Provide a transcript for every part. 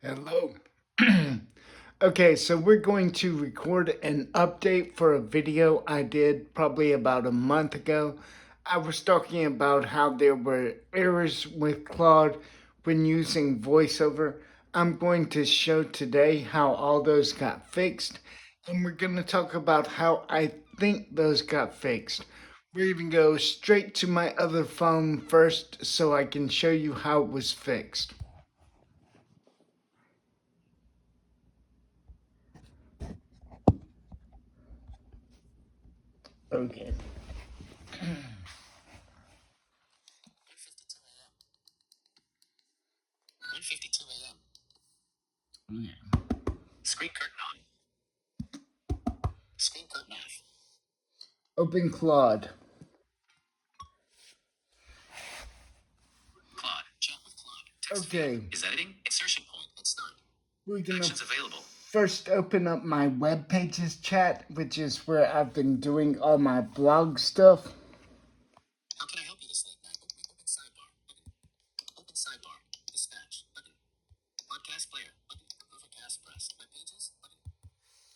Hello. Okay, so we're going to record an update for a video I did probably about a month ago. I was talking about how there were errors with Claude when using voiceover. I'm going to show today how all those got fixed, and we're going to talk about how I think those got fixed. We're even go straight to my other phone first so I can show you how it was fixed. Okay. 1:52 a.m. Yeah. Screen curtain on. Screen curtain off. Open Claude. Claude. Chat with Claude. Text Okay, field. Is editing. Insertion point. Let's start. we're gonna Actions available. first open up my web pages chat, which is where I've been doing all my blog stuff. How can I help you this late night? Open sidebar. Button. Open sidebar. Dispatch. Button. Podcast player. Button. Overcast press. Web pages. Button.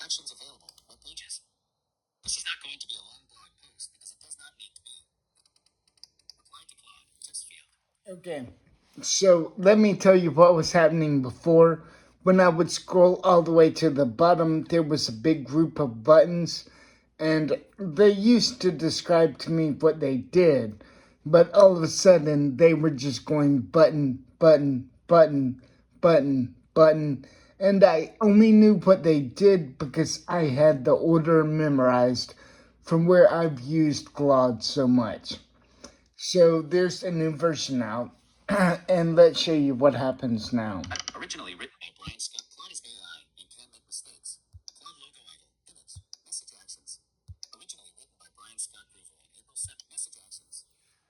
Actions available. Web pages. This is not going to be a long blog post because it does not need to be. Reply to Claude. Text field. Okay, so let me tell you what was happening before. When I would scroll all the way to the bottom, there was a big group of buttons, and they used to describe to me what they did, but all of a sudden they were just going button, button, button, button, button, and I only knew what they did because I had the order memorized from where I've used Claude so much. So there's a new version out, and let's show you what happens now. Originally written by Brian Scott. Claude is AI and can make mistakes. Claude logo idle. Image. Message actions. Originally written by Brian Scott Groover on April 7th. Message actions.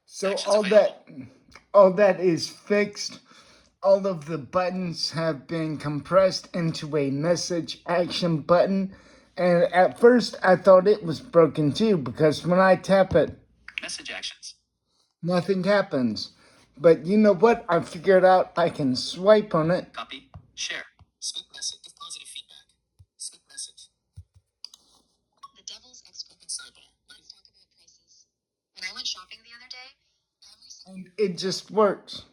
So Actions available. all that is fixed. All of the buttons have been compressed into a message action button. And at first I thought it was broken too because when I tap it, Message actions. nothing happens. But you know what? I figured out I can swipe on it. Copy. Share. Speak message. Give positive feedback. Speak message. The devil's open sidebar. Let's talk about prices. When I went shopping the other day, And it just works.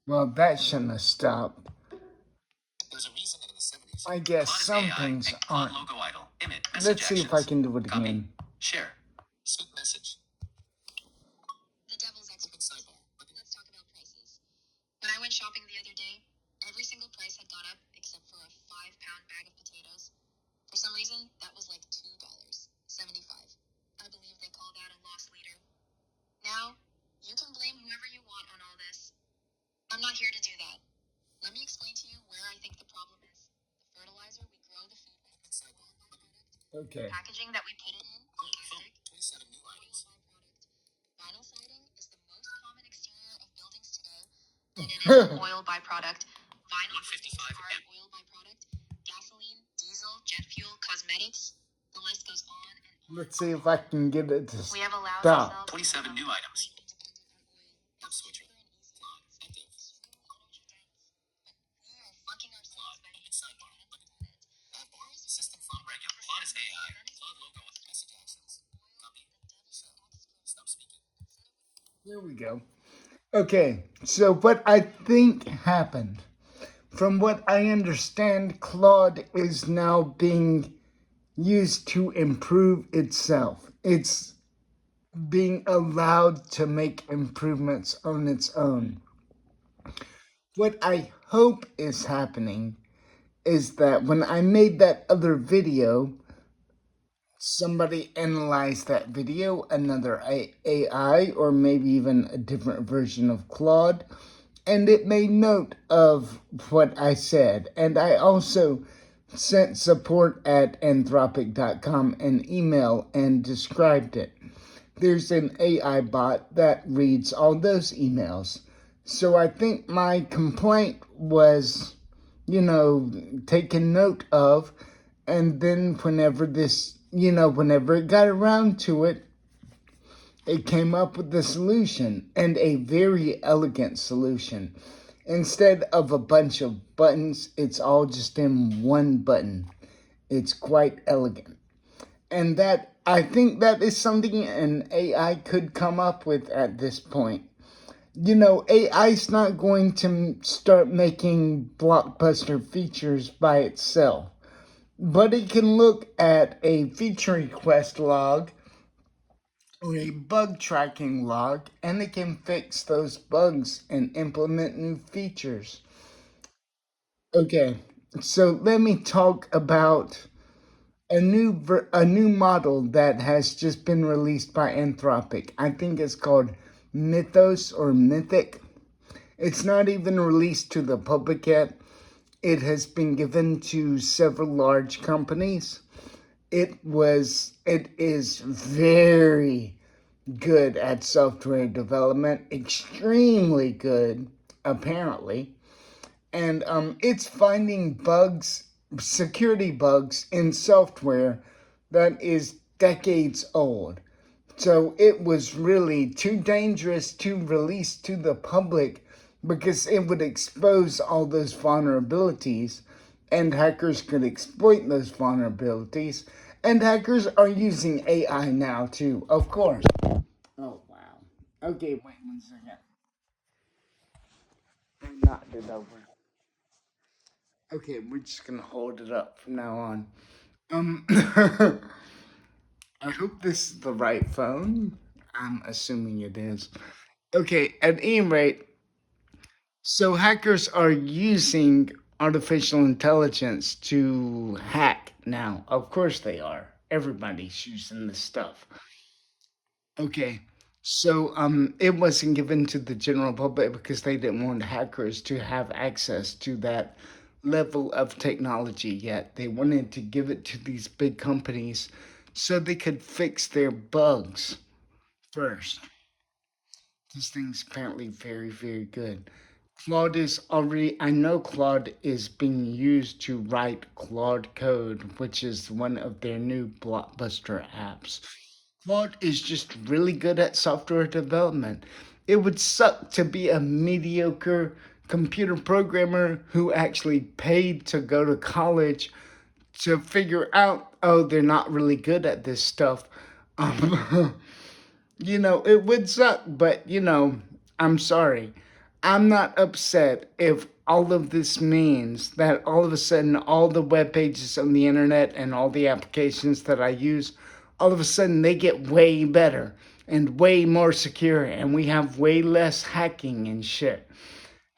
Well, that shouldn't have stopped. there's a reason that in the 70s, I guess Claude is some AI things and Claude aren't. logo idle. Image. Message Let's see actions. if I can do it Copy. again. Share. Speak message. The devil's open sidebar. Let's talk about prices. When I went shopping the other day, every single price had gone up except for a 5-pound bag of potatoes. For some reason, that was like $2.75. I believe they call that a loss leader. Now, you can blame whoever you want on all this. I'm not here to do that. Let me explain to you where I think the problem is. The fertilizer we grow the food with. Okay. Packaging that we put it in. Plastic. 27 new items. Vinyl siding is the most common exterior of buildings today, and it is an oil byproduct. Vinyl 155 are oil byproduct. Gasoline, diesel, jet fuel, cosmetics. The list goes on and on. Let's see if I can get it to We have allowed stop. ourselves 27 new items. App switcher. Claude. Active. We are fucking ourselves by open sidebar. Nav bar. System font regular. Claude is AI. Claude logo with message actions. Copy. Stop speaking. There we go. Okay, so what I think happened, from what I understand, Claude is now being used to improve itself. It's being allowed to make improvements on its own. What I hope is happening is that when I made that other video, somebody analyzed that video, another AI, or maybe even a different version of Claude, and it made note of what I said. And I also sent support at anthropic.com an email and described it. There's an AI bot that reads all those emails. So I think my complaint was, taken note of, and then whenever it got around to it, it came up with the solution, and a very elegant solution. Instead of a bunch of buttons, it's all just in one button. It's quite elegant. And that, I think that is something an AI could come up with at this point. You know, AI's not going to start making blockbuster features by itself, but it can look at a feature request log or a bug tracking log, and it can fix those bugs and implement new features. Okay, so let me talk about a new model that has just been released by Anthropic. I think it's called Mythos or Mythic. It's not even released to the public yet. It has been given to several large companies. It is very good at software development, extremely good, apparently. And it's finding bugs, security bugs in software that is decades old. So it was really too dangerous to release to the public because it would expose all those vulnerabilities, and hackers could exploit those vulnerabilities. And hackers are using AI now too, of course. Oh wow. Okay, wait 1 second. I knocked it over. Okay, we're just gonna hold it up from now on. I hope this is the right phone. I'm assuming it is. Okay, at any rate, so hackers are using artificial intelligence to hack now. Of course they are. Everybody's using this stuff. Okay. So it wasn't given to the general public because they didn't want hackers to have access to that level of technology yet. They wanted to give it to these big companies so they could fix their bugs first. This thing's apparently very, very good. Claude is already, I know Claude is being used to write Claude Code, which is one of their new blockbuster apps. Claude is just really good at software development. It would suck to be a mediocre computer programmer who actually paid to go to college to figure out, oh, they're not really good at this stuff. Um, it would suck, but I'm sorry. I'm not upset if all of this means that all of a sudden all the web pages on the internet and all the applications that I use, all of a sudden they get way better and way more secure and we have way less hacking and shit.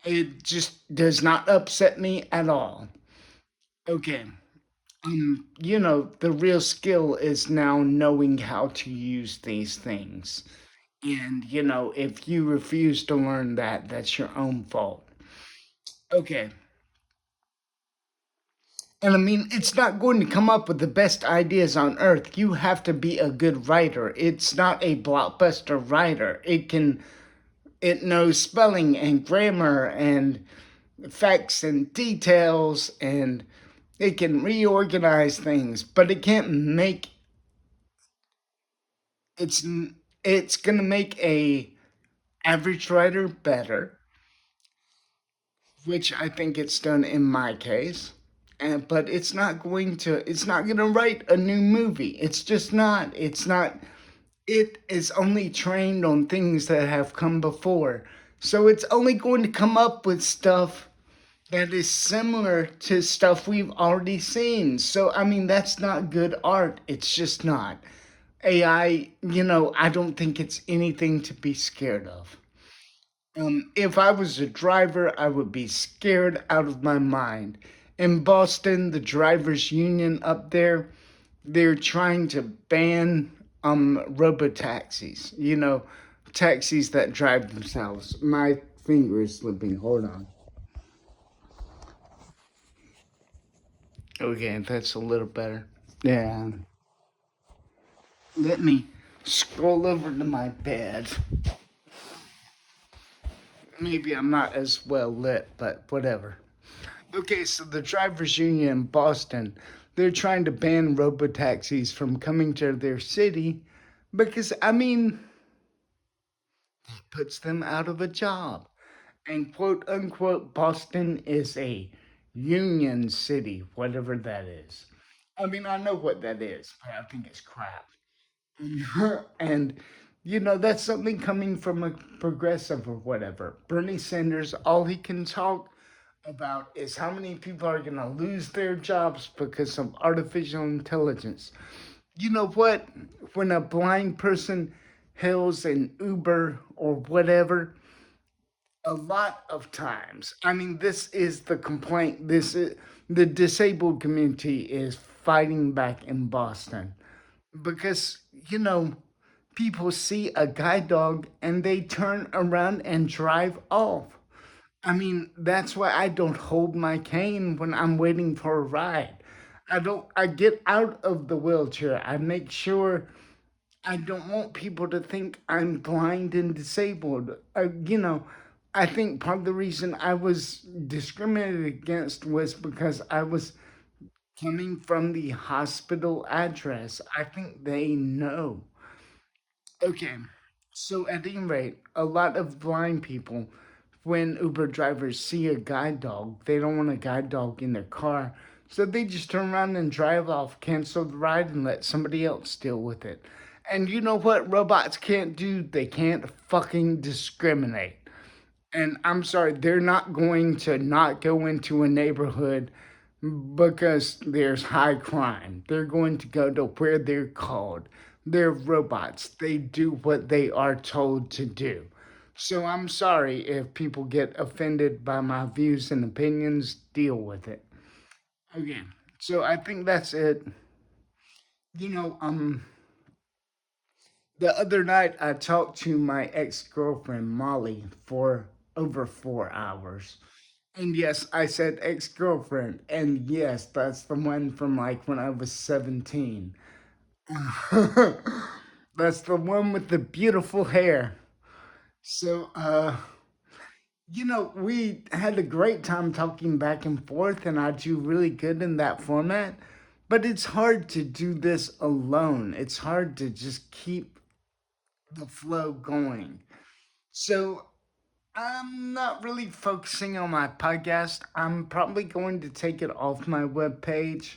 It just does not upset me at all. Okay. The real skill is now knowing how to use these things. And, if you refuse to learn that, that's your own fault. Okay. And I mean, it's not going to come up with the best ideas on earth. You have to be a good writer. It's not a blockbuster writer. It knows spelling and grammar and facts and details, and it can reorganize things, but it can't make it's it's going to make a average writer better, which I think it's done in my case. And but it's not going to write a new movie. It's just not. It's not it is only trained on things that have come before. So it's only going to come up with stuff that is similar to stuff we've already seen. So I mean that's not good art. It's just not. AI, I don't think it's anything to be scared of. If I was a driver, I would be scared out of my mind. In Boston, the drivers' union up there, they're trying to ban robo-taxis. Taxis that drive themselves. My finger is slipping. Hold on. Okay, that's a little better. Yeah. Let me scroll over to my bed. Maybe I'm not as well lit, but whatever. Okay, so the drivers union in Boston, they're trying to ban robo-taxis from coming to their city because I mean, it puts them out of a job. And quote unquote, Boston is a union city, whatever that is. I mean, I know what that is, but I think it's crap. And, that's something coming from a progressive or whatever. Bernie Sanders, all he can talk about is how many people are going to lose their jobs because of artificial intelligence. You know what? When a blind person hails an Uber or whatever, a lot of times, I mean, this is the complaint. This is the disabled community is fighting back in Boston because, people see a guide dog and they turn around and drive off. I mean, that's why I don't hold my cane when I'm waiting for a ride. I get out of the wheelchair. I make sure I don't want people to think I'm blind and disabled. I think part of the reason I was discriminated against was because I was coming from the hospital address. I think they know. Okay, so at any rate, a lot of blind people, when Uber drivers see a guide dog, they don't want a guide dog in their car. So they just turn around and drive off, cancel the ride, and let somebody else deal with it. And you know what robots can't do? They can't fucking discriminate. And I'm sorry, they're not going to not go into a neighborhood because there's high crime. They're going to go to where they're called. They're robots. They do what they are told to do. So I'm sorry if people get offended by my views and opinions, deal with it. Okay. So I think that's it. You know, um the other night I talked to my ex-girlfriend Molly for over 4 hours. And yes, I said ex girlfriend. And yes, that's the one from like when I was 17. That's the one with the beautiful hair. So, we had a great time talking back and forth, and I do really good in that format. But it's hard to do this alone. It's hard to just keep the flow going. So, I'm not really focusing on my podcast. I'm probably going to take it off my webpage.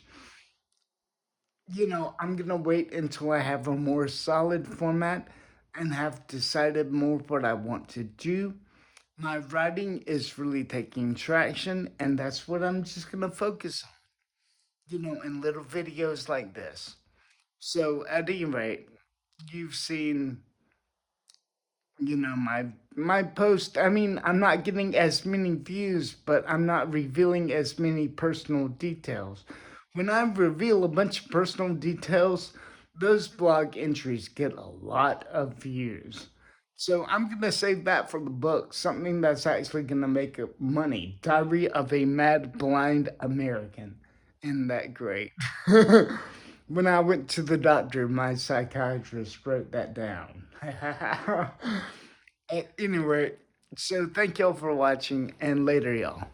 I'm going to wait until I have a more solid format and have decided more what I want to do. My writing is really taking traction, and that's what I'm just going to focus on, in little videos like this. So, at any rate, you've seen my post. I mean, I'm not getting as many views, but I'm not revealing as many personal details. When I reveal a bunch of personal details, those blog entries get a lot of views. So I'm gonna save that for the book, something that's actually gonna make money. Diary of a Mad Blind American. Isn't that great? When I went to the doctor, my psychiatrist wrote that down. Anyway, so thank y'all for watching, and later, y'all.